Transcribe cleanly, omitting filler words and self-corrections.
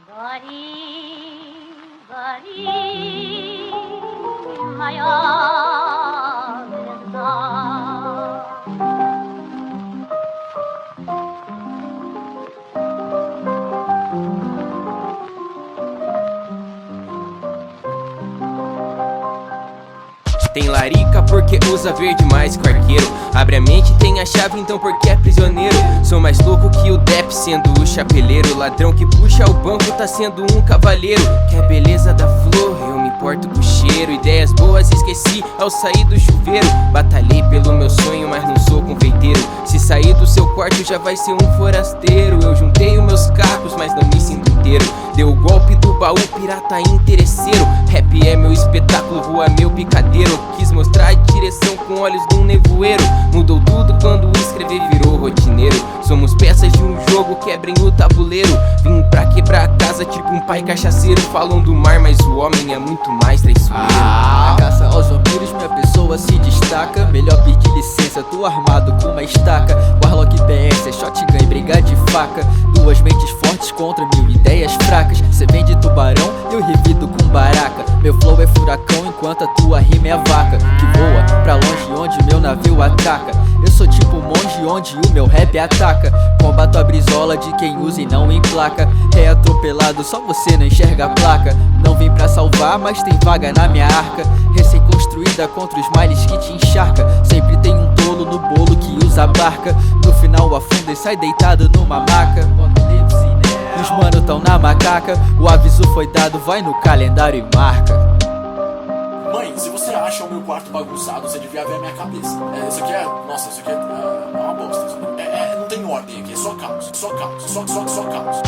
Gari, gari, maya mirza. Tem larica porque usa verde mais que o arqueiro. Abre a mente, tem a chave então porque é prisioneiro. Sou mais louco que o Depp sendo o chapeleiro. Ladrão que puxa o banco tá sendo um cavaleiro. Quer beleza da flor, eu me importo com o cheiro. Ideias boas esqueci ao sair do chuveiro. Batalhei pelo meu sonho, mas não sou confeiteiro. Se sair do seu quarto já vai ser um forasteiro. Eu juntei os meus cacos, mas não me sinto inteiro. Deu o golpe do baú, pirata interesseiro. Rap é meu espetáculo, rua meu picadeiro. Quis mostrar a direção com olhos de um nevoeiro. Mudou tudo quando escrever virou rotineiro. Somos peças de um jogo, quebrem o tabuleiro. Vim pra quebrar a casa tipo um pai cachaceiro. Falam do mar, mas o homem é muito mais traiçoeiro. Na caça aos vampiros minha pessoa se destaca. Melhor pedir licença, tô armado com uma estaca. Warlock PS, é shotgun e briga de faca. Duas mentes fortes contra 1000 ideias fracas. Cê vende tubarão, eu revido com baraca. Meu flow é furacão enquanto a tua rima é a vaca que voa pra longe onde meu navio atraca. Eu sou tipo monge onde o meu rap ataca. Combato a brisola de quem usa e não emplaca. É atropelado, só você não enxerga a placa. Não vim pra salvar, mas tem vaga na minha arca. Recém-construída contra os males que te encharca. Sempre tem um tolo no bolo que usa a barca. No final afunda e sai deitado numa maca. Os mano tão na macaca. O aviso foi dado, vai no calendário e marca. Mãe, se você acha o meu quarto bagunçado, você devia ver a minha cabeça. Isso aqui é... Nossa, isso aqui é uma bosta. Não tem ordem aqui, é só caos. Só caos, só caos.